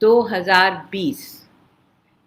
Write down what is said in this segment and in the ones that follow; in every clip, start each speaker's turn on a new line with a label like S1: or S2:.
S1: 2020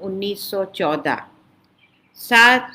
S1: 1914। 7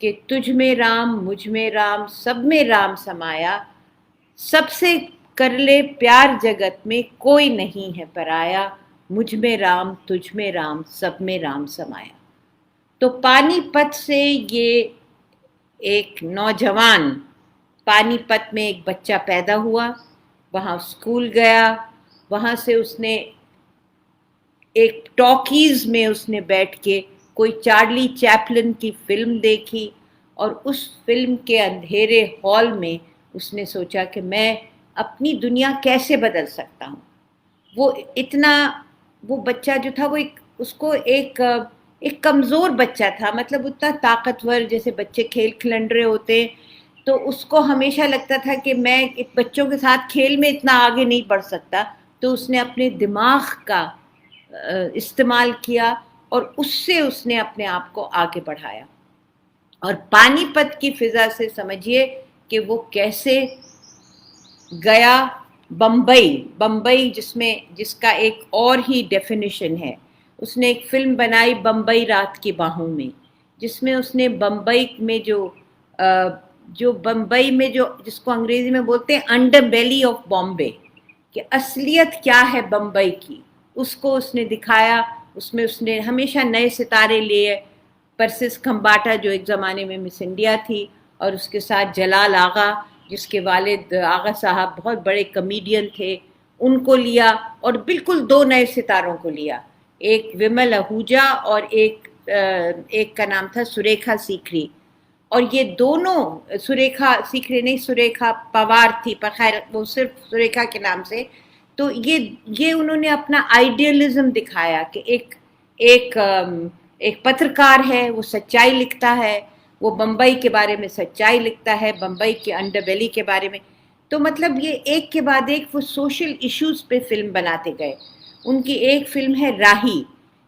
S1: کہ تجھ میں رام مجھ میں رام سب میں رام سمایا، سب سے کر لے پیار جگت میں کوئی نہیں ہے پرایا، مجھ میں رام تجھ میں رام سب میں رام سمایا۔ تو پانی پت سے یہ ایک نوجوان، پانی پت میں ایک بچہ پیدا ہوا، وہاں اسکول گیا، وہاں سے اس نے ایک ٹاکیز میں اس نے بیٹھ کے کوئی چارلی چیپلن کی فلم دیکھی، اور اس فلم کے اندھیرے ہال میں اس نے سوچا کہ میں اپنی دنیا کیسے بدل سکتا ہوں۔ وہ بچہ جو تھا وہ اس کو ایک کمزور بچہ تھا، مطلب اتنا طاقتور جیسے بچے کھیل کھلنڈرے ہوتے، تو اس کو ہمیشہ لگتا تھا کہ میں بچوں کے ساتھ کھیل میں اتنا آگے نہیں بڑھ سکتا، تو اس نے اپنے دماغ کا استعمال کیا اور اس نے اپنے آپ کو آگے بڑھایا۔ اور پانی پت کی فضا سے سمجھیے کہ وہ کیسے گیا بمبئی، جس کا ایک اور ہی ڈیفینیشن ہے۔ اس نے ایک فلم بنائی بمبئی رات کی باہوں میں، جس میں اس نے بمبئی میں جس کو انگریزی میں بولتے ہیں انڈر بیلی آف بامبے، کہ اصلیت کیا ہے بمبئی کی، اس کو اس نے دکھایا۔ اس میں اس نے ہمیشہ نئے ستارے لیے، پرسس کھمباٹا جو ایک زمانے میں مس انڈیا تھی، اور اس کے ساتھ جلال آغا جس کے والد آغا صاحب بہت بڑے کمیڈین تھے، ان کو لیا، اور بالکل دو نئے ستاروں کو لیا، ایک ومل اہوجا اور ایک کا نام تھا سریکھا سیکری۔ اور یہ دونوں، سریکھا سیکری نہیں، سریکھا پوار تھی، پر خیر وہ صرف سریکھا کے نام سے۔ تو یہ انہوں نے اپنا آئیڈیلزم دکھایا کہ ایک پترکار ہے، وہ سچائی لکھتا ہے، وہ بمبئی کے بارے میں سچائی لکھتا ہے، بمبئی کے انڈر بیلی کے بارے میں۔ تو مطلب یہ ایک کے بعد ایک وہ سوشل ایشوز پہ فلم بناتے گئے۔ ان کی ایک فلم ہے راہی،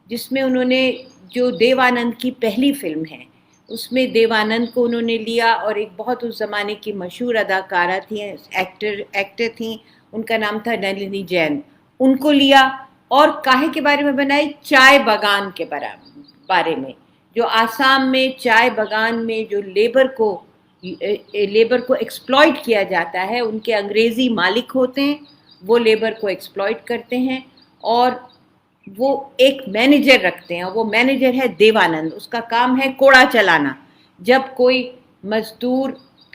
S1: جس میں انہوں نے، جو دیو آنند کی پہلی فلم ہے، اس میں دیو آنند کو انہوں نے لیا، اور ایک بہت اس زمانے کی مشہور اداکارہ تھیں، ایکٹر تھیں، ان کا نام تھا نلنی جین، ان کو لیا، اور کاہے کے بارے میں بنائی؟ چائے باغان کے بارے میں، جو آسام میں چائے باغان میں جو لیبر کو ایکسپلائٹ کیا جاتا ہے، ان کے انگریزی مالک ہوتے ہیں، وہ لیبر کو ایکسپلائٹ کرتے ہیں، اور وہ ایک مینیجر رکھتے ہیں، اور وہ مینیجر ہے دیو آنند، اس کا کام ہے کوڑا چلانا۔ جب کوئی مزدور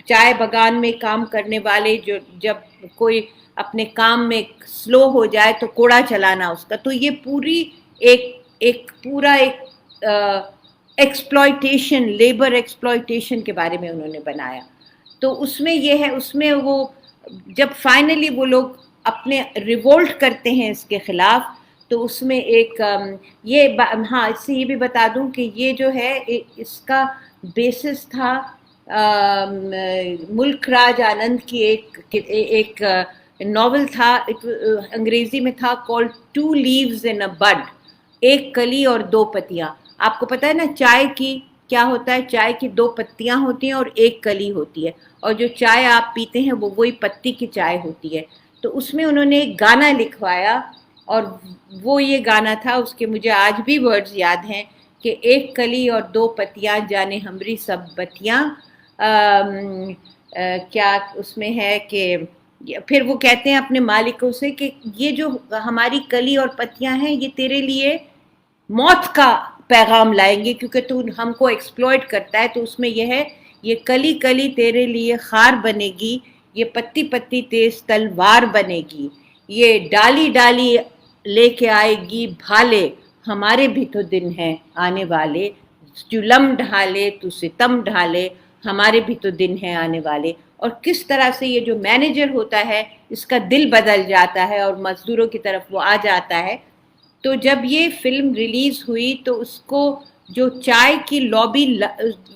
S1: چائے باغان میں کام کرنے والے جب کوئی اپنے کام میں سلو ہو جائے تو کوڑا چلانا اس کا۔ تو یہ پوری ایک ایکسپلائٹیشن، لیبر ایکسپلائٹیشن کے بارے میں انہوں نے بنایا۔ تو اس میں یہ ہے، اس میں وہ جب فائنلی وہ لوگ اپنے ریوولٹ کرتے ہیں اس کے خلاف، تو اس میں ایک ہاں، اس سے یہ بھی بتا دوں کہ یہ جو ہے اس کا بیسس تھا ملک راج آنند کی ایک ناول تھا، انگریزی میں تھا کالڈ ٹو لیوز ان اے بڈ، ایک کلی اور دو پتیاں۔ آپ کو پتہ ہے نا چائے کی کیا ہوتا ہے؟ چائے کی دو پتیاں ہوتی ہیں اور ایک کلی ہوتی ہے، اور جو چائے آپ پیتے ہیں وہ وہی پتی کی چائے ہوتی ہے۔ تو اس میں انہوں نے ایک گانا لکھوایا، اور وہ یہ گانا تھا، اس کے مجھے آج بھی ورڈز یاد ہیں کہ ایک کلی اور دو پتیاں جانے ہمری سب بتیاں، کیا اس میں ہے کہ پھر وہ کہتے ہیں اپنے مالکوں سے کہ یہ جو ہماری کلی اور پتیاں ہیں یہ تیرے لیے موت کا پیغام لائیں گے، کیونکہ تو ہم کو ایکسپلوئٹ کرتا ہے۔ تو اس میں یہ ہے، یہ کلی کلی تیرے لیے خار بنے گی، یہ پتی پتی تیز تلوار بنے گی، یہ ڈالی ڈالی لے کے آئے گی بھالے، ہمارے بھی تو دن ہیں آنے والے، جو لم ڈھالے تو ستم ڈھالے، ہمارے بھی تو دن ہیں آنے والے۔ اور کس طرح سے یہ جو مینیجر ہوتا ہے اس کا دل بدل جاتا ہے اور مزدوروں کی طرف وہ آ جاتا ہے۔ تو جب یہ فلم ریلیز ہوئی تو اس کو جو چائے کی لابی،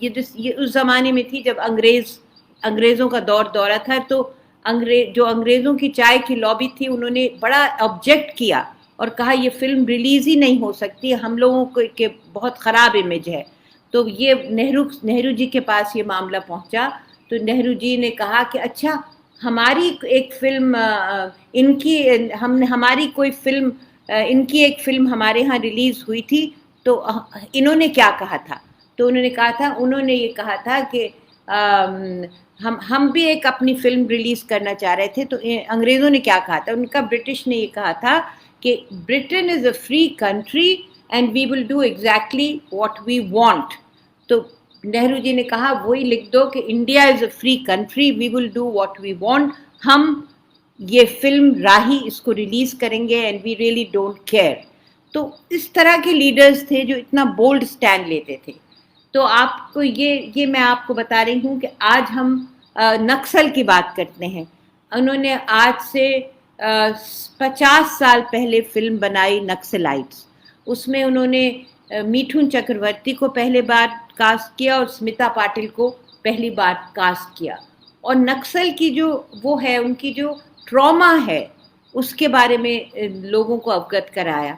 S1: یہ اس زمانے میں تھی جب انگریزوں کا دورہ تھا، تو جو انگریزوں کی چائے کی لابی تھی انہوں نے بڑا آبجیکٹ کیا اور کہا یہ فلم ریلیز ہی نہیں ہو سکتی، ہم لوگوں کے بہت خراب امیج ہے۔ تو یہ نہرو جی کے پاس یہ معاملہ پہنچا، تو نہرو جی نے کہا کہ اچھا ہماری ایک فلم ان کی ایک فلم ہمارے ہاں ریلیز ہوئی تھی، تو انہوں نے کیا کہا تھا؟ تو انہوں نے یہ کہا تھا کہ ہم بھی ایک اپنی فلم ریلیز کرنا چاہ رہے تھے. تو انگریزوں نے کیا کہا تھا, ان کا برٹش نے یہ کہا تھا کہ Britain is a free country and we will do exactly what we want. تو نہرو جی نے کہا وہی لکھ دو کہ India is a free country, we will do what we want. ہم یہ فلم راہی اس کو ریلیز کریں گے and we really don't care. تو اس طرح کے لیڈرز تھے جو اتنا بولڈ سٹینڈ لیتے تھے. تو آپ کو یہ میں آپ کو بتا رہی ہوں کہ آج ہم نکسل کی بات کرتے ہیں. انہوں نے آج سے 50 سال پہلے فلم بنائی نکسلائٹس. اس میں انہوں نے میٹھون چکرورتی کو پہلے بار کاسٹ کیا اور اسمتا پاٹل کو پہلی بار کاسٹ کیا. اور نکسل کی جو وہ ہے, ان کی جو ٹراما ہے, اس کے بارے میں لوگوں کو اوگت کرایا.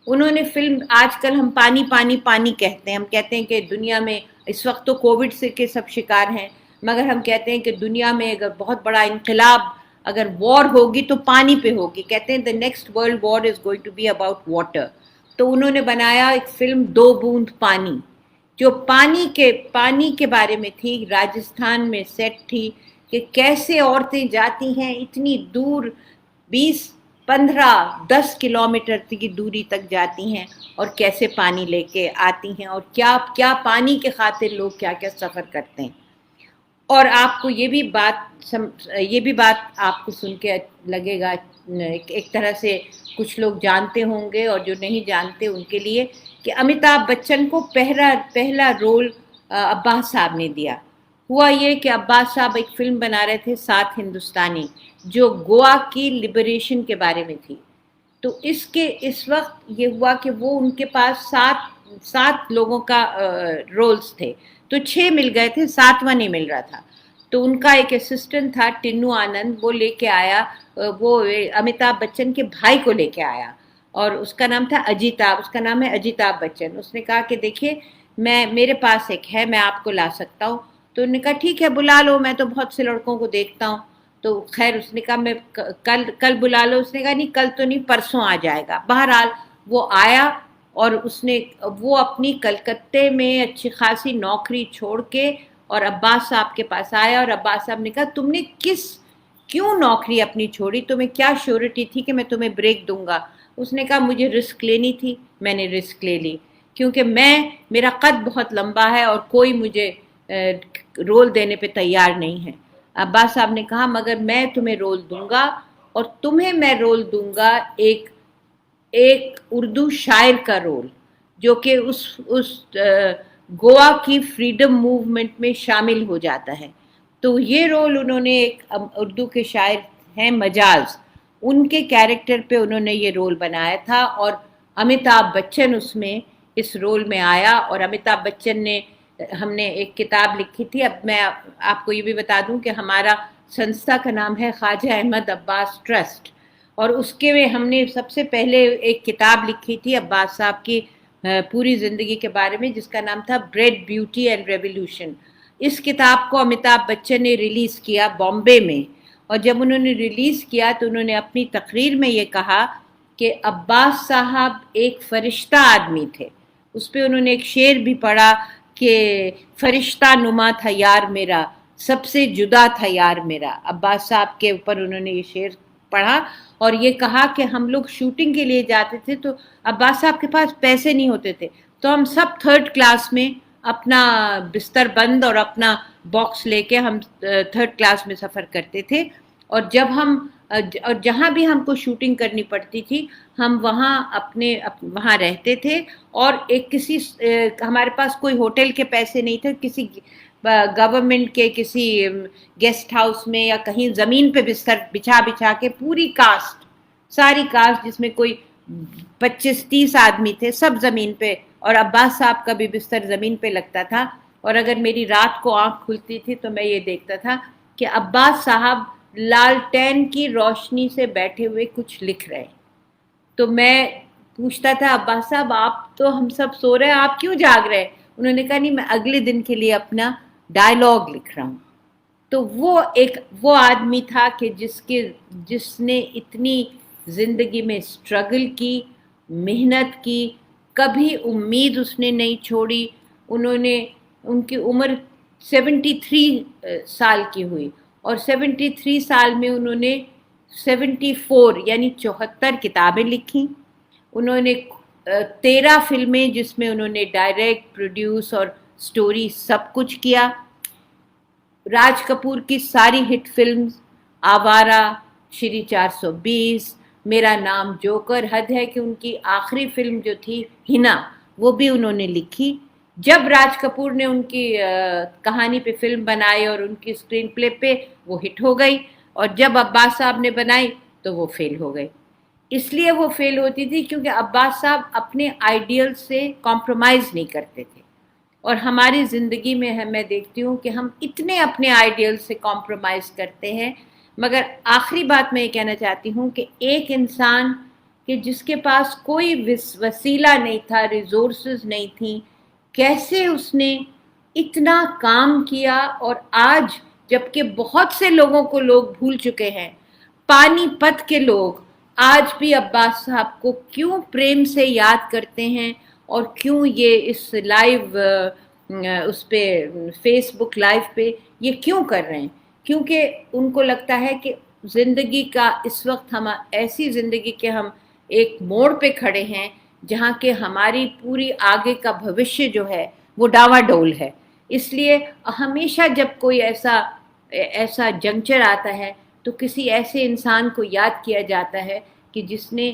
S1: انہوں نے فلم, آج کل ہم پانی پانی پانی کہتے ہیں, ہم کہتے ہیں کہ دنیا میں اس وقت تو کووڈ سے کے سب شکار ہیں, مگر ہم کہتے ہیں کہ دنیا میں اگر بہت بڑا انقلاب, اگر وار ہوگی تو پانی پہ ہوگی. کہتے ہیں the next world war is going to be about water. تو انہوں نے بنایا ایک فلم 2 بوند پانی, جو پانی کے بارے میں تھی. راجستھان میں سیٹ تھی کہ کیسے عورتیں جاتی ہیں اتنی دور, 20-15-10 کلومیٹر کی دوری تک جاتی ہیں, اور کیسے پانی لے کے آتی ہیں, اور کیا پانی کے خاطر لوگ کیا سفر کرتے ہیں. اور آپ کو یہ بھی بات آپ کو سن کے لگے گا ایک طرح سے کچھ لوگ جانتے ہوں گے, اور جو نہیں جانتے ان کے لیے, کہ امیتابھ بچن کو پہلا رول عباس صاحب نے دیا. ہوا یہ کہ عباس صاحب ایک فلم بنا رہے تھے 7 ہندوستانی, جو گوا کی لبریشن کے بارے میں تھی. تو اس وقت یہ ہوا کہ وہ ان کے پاس 7 لوگوں کا رولز تھے, تو 6 مل گئے تھے, 7واں نہیں مل رہا تھا. تو ان کا ایک اسسٹنٹ تھا ٹنو آنند, وہ لے کے آیا, وہ امیتابھ بچن کے بھائی کو لے کے آیا, اور اس کا نام تھا اجیتابھ, اس کا نام ہے اجیتابھ بچن. اس نے کہا کہ دیکھیے میرے پاس ایک ہے, میں آپ کو لا سکتا ہوں. تو انہوں نے کہا ٹھیک ہے بلا لو, میں تو بہت سے لڑکوں کو دیکھتا ہوں. تو خیر اس نے کہا میں کل بلا لو. اس نے کہا نہیں کل تو نہیں, پرسوں آ جائے گا. بہرحال وہ آیا, اور وہ اپنی کلکتے میں اچھی خاصی نوکری چھوڑ کے اور عباس صاحب کے پاس آیا. اور عباس صاحب نے کہا تم نے کیوں نوکری اپنی چھوڑی, تمہیں کیا شیورٹی تھی کہ میں تمہیں بریک دوں گا. اس نے کہا مجھے رسک لینی تھی, میں نے رسک لے لی, کیونکہ میرا قد بہت لمبا ہے اور کوئی مجھے رول دینے پہ تیار نہیں ہے. عباس صاحب نے کہا مگر میں تمہیں رول دوں گا, اور تمہیں میں رول دوں گا ایک اردو شاعر کا رول, جو کہ اس گوا کی فریڈم موومنٹ میں شامل ہو جاتا ہے. تو یہ رول انہوں نے, ایک اردو کے شاعر ہیں مجاز, ان کے کیریکٹر پہ انہوں نے یہ رول بنایا تھا. اور امیتابھ بچن اس رول میں آیا. اور امیتابھ بچن نے, ہم نے ایک کتاب لکھی تھی. اب میں آپ کو یہ بھی بتا دوں کہ ہمارا سنستھا کا نام ہے خواجہ احمد عباس ٹرسٹ, اور اس کے میں ہم نے سب سے پہلے ایک کتاب لکھی تھی عباس صاحب کی پوری زندگی کے بارے میں, جس کا نام تھا بریڈ بیوٹی اینڈ ریولیوشن. اس کتاب کو امیتابھ بچن نے ریلیز کیا بامبے میں, اور جب انہوں نے ریلیز کیا تو انہوں نے اپنی تقریر میں یہ کہا کہ عباس صاحب ایک فرشتہ آدمی تھے. اس پہ انہوں نے ایک شعر بھی پڑھا کہ فرشتہ نما تھا یار میرا, سب سے جدا تھا یار میرا. عباس صاحب کے اوپر انہوں نے یہ شعر پڑھا, اور یہ کہا کہ ہم لوگ شوٹنگ کے لیے جاتے تھے تو عباس صاحب کے پاس پیسے نہیں ہوتے تھے, تو ہم سب 3rd کلاس میں اپنا بستر بند اور اپنا باکس لے کے ہم 3rd کلاس میں سفر کرتے تھے. اور جہاں بھی ہم کو شوٹنگ کرنی پڑتی تھی ہم وہاں رہتے تھے. اور ہمارے پاس کوئی ہوٹل کے پیسے نہیں تھے, کسی گورنمنٹ کے کسی گیسٹ ہاؤس میں یا کہیں زمین پہ بستر بچھا کے ساری کاسٹ جس میں کوئی 25-30 آدمی تھے, سب زمین پہ. اور عباس صاحب کا بھی بستر زمین پہ لگتا تھا. اور اگر میری رات کو آنکھ کھلتی تھی تو میں یہ دیکھتا تھا کہ عباس صاحب لالٹین کی روشنی سے بیٹھے ہوئے کچھ لکھ رہے. تو میں پوچھتا تھا عباس صاحب آپ تو ہم سب سو رہے ہیں, آپ کیوں جاگ رہے؟ انہوں نے کہا نہیں میں اگلے دن کے لیے اپنا ڈائلاگ لکھ رہا ہوں. تو وہ آدمی تھا کہ جس نے اتنی زندگی میں اسٹرگل کی, محنت کی, کبھی امید اس نے نہیں چھوڑی, انہوں نے ان کی عمر 73 سال کی ہوئی اور 73 سال میں انہوں نے 74 یعنی 74 کتابیں لکھی. انہوں نے 13 فلمیں جس میں انہوں نے ڈائریکٹ پروڈیوس اور سٹوری سب کچھ کیا. راج کپور کی ساری ہٹ فلمز آوارہ، شری 420، میرا نام جوکر، حد ہے کہ ان کی آخری فلم جو تھی ہنا وہ بھی انہوں نے لکھی. جب راج کپور نے ان کی کہانی پہ فلم بنائی اور ان کی اسکرین پلے پہ وہ ہٹ ہو گئی، اور جب عباس صاحب نے بنائی تو وہ فیل ہو گئی. اس لیے وہ فیل ہوتی تھی کیونکہ عباس صاحب اپنے آئیڈیل سے کمپرومائز نہیں کرتے تھے. اور ہماری زندگی میں میں دیکھتی ہوں کہ ہم اتنے اپنے آئیڈیل سے کمپرومائز کرتے ہیں. مگر آخری بات میں یہ کہنا چاہتی ہوں کہ ایک انسان کہ جس کے پاس کوئی وسیلہ نہیں تھا، ریسورسز نہیں تھیں، کیسے اس نے اتنا کام کیا. اور آج جبکہ بہت سے لوگوں کو لوگ بھول چکے ہیں، پانی پت کے لوگ آج بھی عباس صاحب کو کیوں پریم سے یاد کرتے ہیں اور کیوں یہ اس لائیو اس پہ فیس بک لائیو پہ یہ کیوں کر رہے ہیں؟ کیونکہ ان کو لگتا ہے کہ زندگی کا اس وقت ہم ایسی زندگی کے ہم ایک موڑ پہ کھڑے ہیں جہاں کہ ہماری پوری آگے کا بھوشیہ جو ہے وہ ڈاوا ڈول ہے. اس لیے ہمیشہ جب کوئی ایسا جنکچر آتا ہے تو کسی ایسے انسان کو یاد کیا جاتا ہے کہ جس نے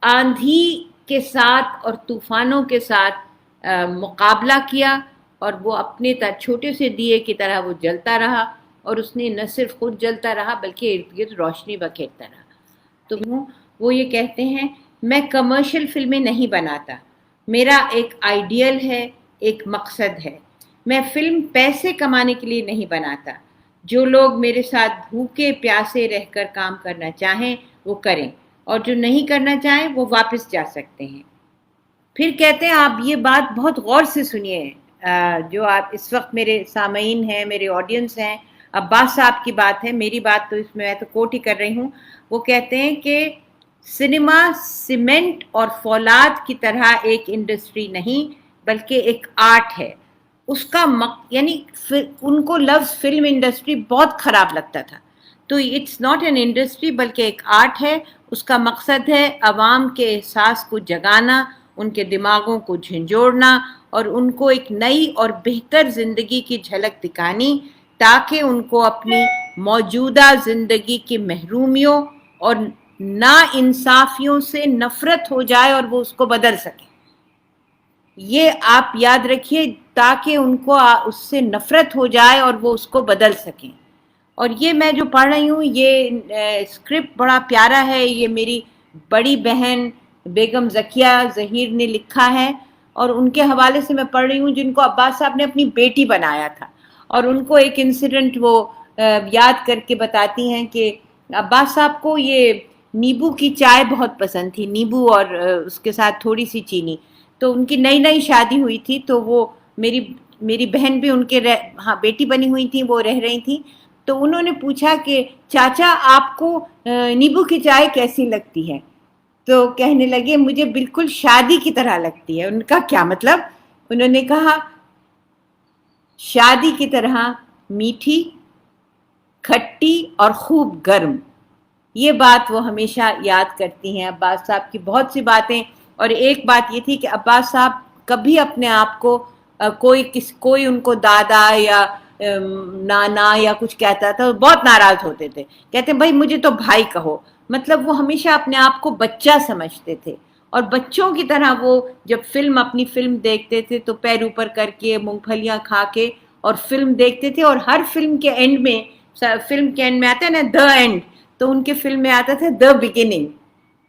S1: آندھی کے ساتھ اور طوفانوں کے ساتھ مقابلہ کیا اور وہ اپنے چھوٹے سے دیے کی طرح وہ جلتا رہا، اور اس نے نہ صرف خود جلتا رہا بلکہ ارد گرد روشنی بکھیرتا رہا. تو وہ یہ کہتے ہیں میں کمرشل فلمیں نہیں بناتا، میرا ایک آئیڈیل ہے، ایک مقصد ہے. میں فلم پیسے کمانے کے لیے نہیں بناتا. جو لوگ میرے ساتھ بھوکے پیاسے رہ کر کام کرنا چاہیں وہ کریں، اور جو نہیں کرنا چاہیں وہ واپس جا سکتے ہیں. پھر کہتے ہیں آپ یہ بات بہت غور سے سنیے، جو آپ اس وقت میرے سامعین ہیں، میرے آڈینس ہیں، عباس صاحب کی بات ہے، میری بات تو اس میں تو کوٹ ہی کر رہی ہوں. وہ کہتے ہیں کہ سنیما سیمنٹ اور فولاد کی طرح ایک انڈسٹری نہیں بلکہ ایک آرٹ ہے. اس کا یعنی ان کو لفظ فلم انڈسٹری بہت خراب لگتا تھا. تو اٹس ناٹ این انڈسٹری بلکہ ایک آرٹ ہے. اس کا مقصد ہے عوام کے احساس کو جگانا، ان کے دماغوں کو جھنجھوڑنا اور ان کو ایک نئی اور بہتر زندگی کی جھلک دکھانی، تاکہ ان کو اپنی موجودہ زندگی کی محرومیوں اور ناانصافیوں سے نفرت ہو جائے اور وہ اس کو بدل سکیں. یہ آپ یاد رکھیے، تاکہ ان کو اس سے نفرت ہو جائے اور وہ اس کو بدل سکیں. اور یہ میں جو پڑھ رہی ہوں یہ اسکرپٹ بڑا پیارا ہے، یہ میری بڑی بہن بیگم ذکیہ ظہیر نے لکھا ہے، اور ان کے حوالے سے میں پڑھ رہی ہوں جن کو عباس صاحب نے اپنی بیٹی بنایا تھا. اور ان کو ایک انسیڈنٹ وہ یاد کر کے بتاتی ہیں کہ عباس صاحب کو یہ نیبو کی چائے بہت پسند تھی، نیبو اور اس کے ساتھ تھوڑی سی چینی. تو ان کی نئی نئی شادی ہوئی تھی، تو وہ میری بہن بھی ان کے بیٹی بنی ہوئی تھی، وہ رہ رہی تھی. تو انہوں نے پوچھا کہ چاچا آپ کو نیبو کی چائے کیسی لگتی ہے؟ تو کہنے لگے مجھے بالکل شادی کی طرح لگتی ہے. ان کا کیا مطلب؟ انہوں نے کہا شادی کی طرح میٹھی، کھٹی اور خوب گرم. یہ بات وہ ہمیشہ یاد کرتی ہیں عباس صاحب کی بہت سی باتیں. اور ایک بات یہ تھی کہ عباس صاحب کبھی اپنے آپ کو کوئی ان کو دادا یا نانا یا کچھ کہتا تھا بہت ناراض ہوتے تھے، کہتے ہیں بھائی مجھے تو بھائی کہو. مطلب وہ ہمیشہ اپنے آپ کو بچہ سمجھتے تھے، اور بچوں کی طرح وہ جب اپنی فلم دیکھتے تھے تو پیر اوپر کر کے مونگ پھلیاں کھا کے اور فلم دیکھتے تھے. اور ہر فلم کے اینڈ میں آتا ہے نا دا اینڈ، تو ان کے فلم میں آتا تھا دا بگننگ.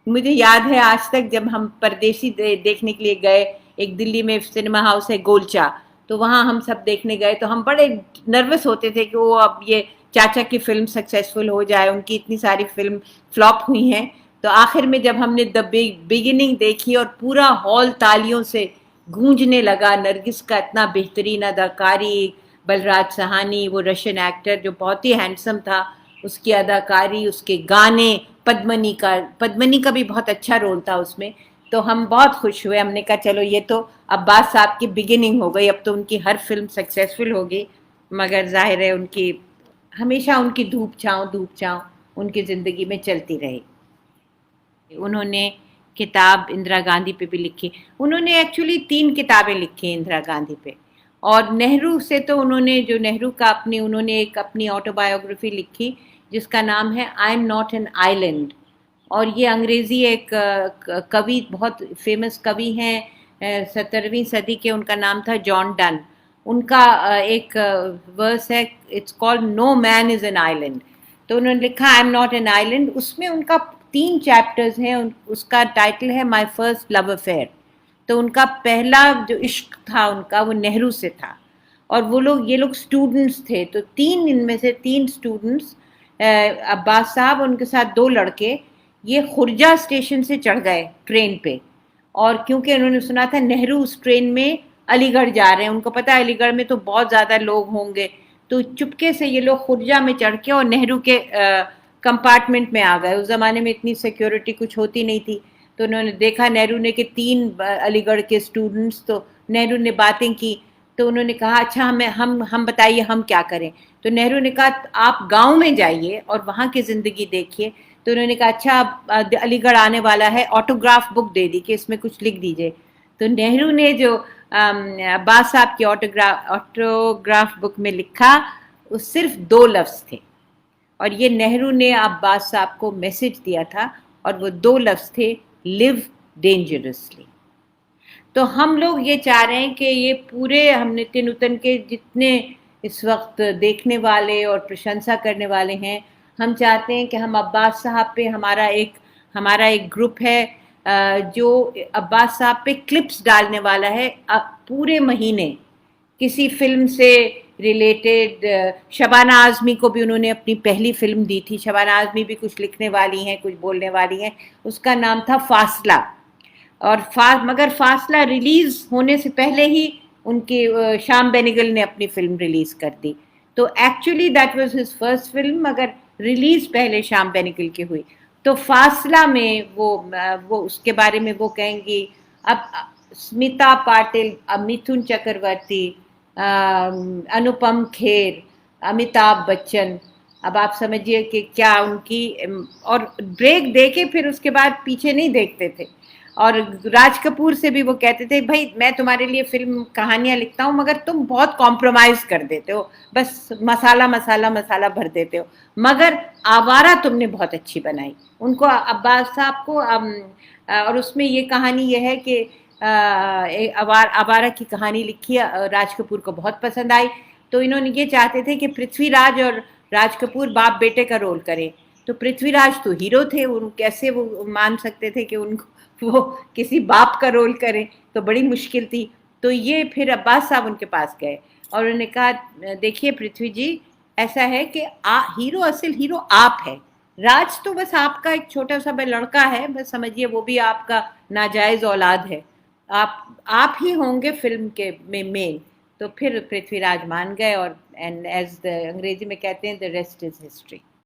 S1: مجھے یاد ہے آج تک جب ہم پردیسی دیکھنے کے لیے گئے، ایک دلی میں سنیما ہاؤس ہے گولچا، تو وہاں ہم سب دیکھنے گئے تو ہم بڑے نروس ہوتے تھے کہ وہ اب یہ چاچا کی فلم سکسیسفل ہو جائے، ان کی اتنی ساری فلم فلاپ ہوئی ہیں. تو آخر میں جب ہم نے دا بگننگ دیکھی اور پورا ہال تالیوں سے گونجنے لگا، نرگس کا اتنا بہترین اداکاری، بلراج سہانی وہ رشین ایکٹر جو بہت ہی ہینڈسم تھا، اس کی اداکاری، اس کے گانے، پدمنی کا بھی بہت اچھا رول تھا اس میں. تو ہم بہت خوش ہوئے. ہم نے کہا چلو یہ تو عباس صاحب کی بگننگ ہو گئی, اب تو ان کی ہر فلم سکسیسفل ہوگی, مگر ظاہر ہے ان کی ہمیشہ ان کی دھوپ چھاؤں ان کی زندگی میں چلتی رہی. انہوں نے کتاب اندرا گاندھی پہ بھی لکھی. انہوں نے ایکچولی 3 کتابیں لکھی اندرا گاندھی پہ, اور نہرو سے تو انہوں نے جو نہرو کا انہوں نے ایک اپنی آٹو بایوگرافی لکھی جس کا نام ہے I am not an island, اور یہ انگریزی ایک کوی, بہت فیمس کوی ہیں 17ویں صدی کے, ان کا نام تھا جان ڈن. ان کا ایک ورس ہے, it's called no man is an island. تو انہوں نے لکھا I am not an island. اس میں ان کا 3 چیپٹرز ہیں. اس کا ٹائٹل ہے مائی فرسٹ لو افیئر. تو ان کا پہلا جو عشق تھا ان کا وہ نہرو سے تھا, اور یہ لوگ اسٹوڈنٹس تھے. تو 3 ان میں سے 3 اسٹوڈنٹس, عباس صاحب ان کے ساتھ 2 لڑکے, یہ خرجہ اسٹیشن سے چڑھ گئے ٹرین پہ, اور کیونکہ انہوں نے سنا تھا نہرو اس ٹرین میں علی گڑھ جا رہے ہیں, ان کو پتا ہے علی گڑھ میں تو بہت زیادہ لوگ ہوں گے, تو چپکے سے یہ لوگ خرجہ میں چڑھ کے اور نہرو کے کمپارٹمنٹ میں آ گئے. اس زمانے میں اتنی سیکیورٹی کچھ ہوتی نہیں تھی, تو انہوں نے دیکھا نہرو نے کہ 3 علی گڑھ کے اسٹوڈنٹس, تو نہرو نے باتیں کی. تو انہوں نے کہا اچھا ہم بتائیے ہم کیا کریں. تو نہرو نے کہا آپ گاؤں میں جائیے اور وہاں کی زندگی دیکھیے. تو انہوں نے کہا اچھا علی گڑھ آنے والا ہے, آٹوگراف بک دے دی کہ اس میں کچھ لکھ دیجئے. تو نہرو نے جو عباس صاحب کی آٹوگراف بک میں لکھا وہ صرف 2 لفظ تھے, اور یہ نہرو نے عباس صاحب کو میسج دیا تھا, اور وہ 2 لفظ تھے لیو ڈینجرسلی. تو ہم لوگ یہ چاہ رہے ہیں کہ یہ پورے ہم نتن اتن کے جتنے اس وقت دیکھنے والے اور پرشنسا کرنے والے ہیں, ہم چاہتے ہیں کہ ہم عباس صاحب پہ ہمارا ایک گروپ ہے جو عباس صاحب پہ کلپس ڈالنے والا ہے پورے مہینے, کسی فلم سے ریلیٹڈ. شبانہ اعظمی کو بھی انہوں نے اپنی پہلی فلم دی تھی. شبانہ اعظمی بھی کچھ لکھنے والی ہیں, کچھ بولنے والی ہیں. اس کا نام تھا فاصلہ, اور مگر فاصلہ ریلیز ہونے سے پہلے ہی ان کی شام بینیگل نے اپنی فلم ریلیز کر دی. تو actually that was his first film, مگر ریلیز پہلے شام بینیگل کی ہوئی. تو فاصلہ میں وہ اس کے بارے میں وہ کہیں گی. اب اسمتا پاٹل, متھن چکرورتی, انوپم کھیر, امیتابھ بچن, اب آپ سمجھیے کہ کیا ان کی, اور بریک دے کے پھر اس کے بعد پیچھے نہیں دیکھتے تھے. اور راج کپور سے بھی وہ کہتے تھے بھائی میں تمہارے لیے فلم کہانیاں لکھتا ہوں مگر تم بہت کمپرومائز کر دیتے ہو, بس مسالہ بھر دیتے ہو, مگر آوارہ تم نے بہت اچھی بنائی. ان کو عباس صاحب کو اور اس میں یہ کہانی یہ ہے کہ آوارہ کی کہانی لکھی, راج کپور کو بہت پسند آئی. تو انہوں نے یہ چاہتے تھے کہ پرتھوی راج اور راج کپور باپ بیٹے کا رول کریں. تو پرتھوی راج تو ہیرو تھے, ان کیسے وہ مان سکتے تھے کہ ان کو وہ کسی باپ کا رول کریں, تو بڑی مشکل تھی. تو یہ پھر عباس صاحب ان کے پاس گئے اور انہوں نے کہا دیکھیے پرتھوی جی, ایسا ہے کہ اصل ہیرو آپ ہے, راج تو بس آپ کا ایک چھوٹا سا لڑکا ہے, بس سمجھیے وہ بھی آپ کا ناجائز اولاد ہے, آپ ہی ہوں گے فلم کے میں مین. تو پھر پرتھوی راج مان گئے, اور ایز انگریزی میں کہتے ہیں the rest is history.